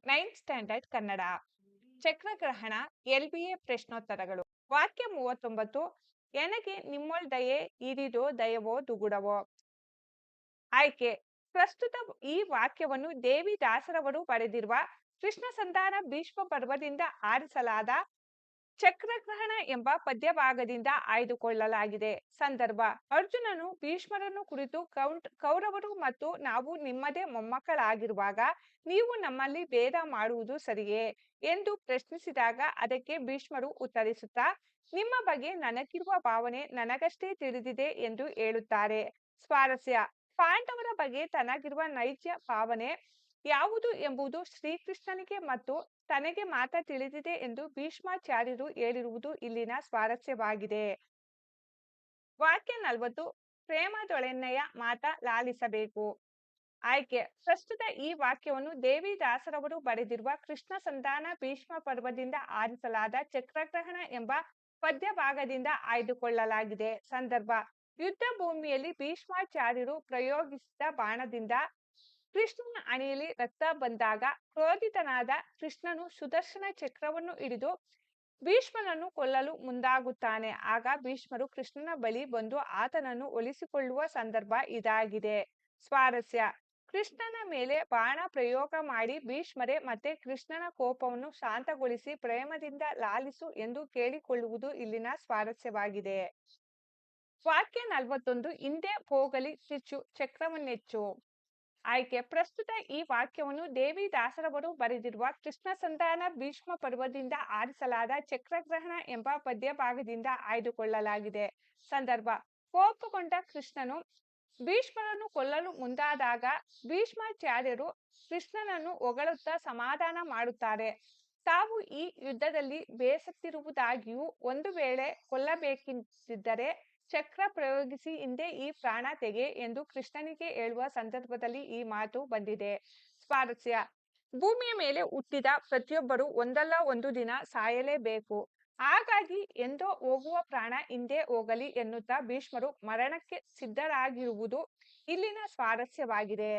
9th standard Kannada ಚಕ್ರಗ್ರಹಣ LBA ಪ್ರಶ್ನೋತ್ತರಗಳು ವಾಕ್ಯ 39 ಎನಗೆ ನಿಮ್ಮೊಳ್ ದಯೆ ಇರಿದೋ ದಯವೋ ದುಗುಡವೋ ಆಯ್ಕೆ ಪ್ರಸ್ತುತ ಈ ವಾಕ್ಯವನ್ನು ದೇವಿ ದಾಸರವರು ಬರೆದಿರುವ ಕೃಷ್ಣ ಸಂಧಾನ ಭೀಷ್ಮ ಪರ್ವದಿಂದ ಆರಿಸಲಾದ ಚಕ್ರಗ್ರಹಣ ಎಂಬ ಪದ್ಯಭಾಗದಿಂದ ಆಯ್ದುಕೊಳ್ಳಲಾಗಿದೆ. ಸಂದರ್ಭ ಅರ್ಜುನನು ಭೀಷ್ಮರನ್ನು ಕುರಿತು ಕೌರವರು ಮತ್ತು ನಾವು ನಿಮ್ಮದೇ ಮೊಮ್ಮಕ್ಕಳಾಗಿರುವಾಗ ನೀವು ನಮ್ಮಲ್ಲಿ ಭೇದ ಮಾಡುವುದು ಸರಿಯೇ ಎಂದು ಪ್ರಶ್ನಿಸಿದಾಗ ಅದಕ್ಕೆ ಭೀಷ್ಮರು ಉತ್ತರಿಸುತ್ತಾ ನಿಮ್ಮ ಬಗ್ಗೆ ನನಗಿರುವ ಭಾವನೆ ನನಗಷ್ಟೇ ತಿಳಿದಿದೆ ಎಂದು ಹೇಳುತ್ತಾರೆ. ಸ್ವಾರಸ್ಯ ಪಾಂಡವರ ಬಗ್ಗೆ ತನಗಿರುವ ನೈಜ ಭಾವನೆ ಯಾವುದು ಎಂಬುದು ಶ್ರೀಕೃಷ್ಣನಿಗೆ ಮತ್ತು ತನಗೆ ಮಾತ್ರ ತಿಳಿದಿದೆ ಎಂದು ಭೀಷ್ಮಾಚಾರ್ಯರು ಹೇಳಿರುವುದು ಇಲ್ಲಿನ ಸ್ವಾರಸ್ಯವಾಗಿದೆ. ವಾಕ್ಯ 40 ಪ್ರೇಮದೊಳೆನ್ನಯ ಮಾತ ಲಾಲಿಸಬೇಕು ಆಯ್ಕೆ ಪ್ರಸ್ತುತ ಈ ವಾಕ್ಯವನ್ನು ದೇವಿ ದಾಸರವರು ಬರೆದಿರುವ ಕೃಷ್ಣ ಸಂಧಾನ ಭೀಷ್ಮ ಪರ್ವದಿಂದ ಆರಿಸಲಾದ ಚಕ್ರಗ್ರಹಣ ಎಂಬ ಪದ್ಯಭಾಗದಿಂದ ಆಯ್ದುಕೊಳ್ಳಲಾಗಿದೆ. ಸಂದರ್ಭ ಯುದ್ಧ ಭೂಮಿಯಲ್ಲಿ ಭೀಷ್ಮಾಚಾರ್ಯರು ಪ್ರಯೋಗಿಸಿದ ಬಾಣದಿಂದ ಕೃಷ್ಣನ ಹಣೆಯಲ್ಲಿ ರಕ್ತ ಬಂದಾಗ ಕ್ರೋಧಿತನಾದ ಕೃಷ್ಣನು ಸುದರ್ಶನ ಚಕ್ರವನ್ನು ಹಿಡಿದು ಭೀಷ್ಮನನ್ನು ಕೊಲ್ಲಲು ಮುಂದಾಗುತ್ತಾನೆ. ಆಗ ಭೀಷ್ಮರು ಕೃಷ್ಣನ ಬಳಿ ಬಂದು ಆತನನ್ನು ಒಲಿಸಿಕೊಳ್ಳುವ ಸಂದರ್ಭ ಇದಾಗಿದೆ. ಸ್ವಾರಸ್ಯ ಕೃಷ್ಣನ ಮೇಲೆ ಬಾಣ ಪ್ರಯೋಗ ಮಾಡಿ ಭೀಷ್ಮರೇ ಮತ್ತೆ ಕೃಷ್ಣನ ಕೋಪವನ್ನು ಶಾಂತಗೊಳಿಸಿ ಪ್ರೇಮದಿಂದ ಲಾಲಿಸು ಎಂದು ಕೇಳಿಕೊಳ್ಳುವುದು ಇಲ್ಲಿನ ಸ್ವಾರಸ್ಯವಾಗಿದೆ. ವಾಕ್ಯ 41 ಹಿಂದೆ ಹೋಗಲಿ ಚುಚ್ಚು ಚಕ್ರವನ್ನೆಚ್ಚು ಆಯ್ಕೆ ಪ್ರಸ್ತುತ ಈ ವಾಕ್ಯವನ್ನು ದೇವಿ ದಾಸರವರು ಬರೆದಿರುವ ಕೃಷ್ಣ ಸಂಧಾನ ಭೀಷ್ಮ ಪರ್ವದಿಂದ ಆರಿಸಲಾದ ಚಕ್ರಗ್ರಹಣ ಎಂಬ ಪದ್ಯಭಾಗದಿಂದ ಆಯ್ದುಕೊಳ್ಳಲಾಗಿದೆ. ಸಂದರ್ಭ ಕೋಪಗೊಂಡ ಕೃಷ್ಣನು ಭೀಷ್ಮರನ್ನು ಕೊಲ್ಲಲು ಮುಂದಾದಾಗ ಭೀಷ್ಮಾಚಾರ್ಯರು ಕೃಷ್ಣನನ್ನು ಹೊಗಳುತ್ತಾ ಸಮಾಧಾನ ಮಾಡುತ್ತಾರೆ. ತಾವು ಈ ಯುದ್ಧದಲ್ಲಿ ಬೇಸತ್ತಿರುವುದಾಗಿಯೂ ಒಂದು ವೇಳೆ ಕೊಲ್ಲಬೇಕಿದ್ದರೆ ಚಕ್ರ ಪ್ರಯೋಗಿಸಿ ಹಿಂದೆ ಈ ಪ್ರಾಣ ತೆಗೆ ಎಂದು ಕೃಷ್ಣನಿಗೆ ಹೇಳುವ ಸಂದರ್ಭದಲ್ಲಿ ಈ ಮಾತು ಬಂದಿದೆ. ಸ್ವಾರಸ್ಯ ಭೂಮಿಯ ಮೇಲೆ ಹುಟ್ಟಿದ ಪ್ರತಿಯೊಬ್ಬರು ಒಂದಲ್ಲ ಒಂದು ದಿನ ಸಾಯಲೇಬೇಕು. ಹಾಗಾಗಿ ಎಂದೋ ಹೋಗುವ ಪ್ರಾಣ ಹಿಂದೆ ಹೋಗಲಿ ಎನ್ನುತ್ತಾ ಭೀಷ್ಮರು ಮರಣಕ್ಕೆ ಸಿದ್ಧರಾಗಿರುವುದು ಇಲ್ಲಿನ ಸ್ವಾರಸ್ಯವಾಗಿದೆ.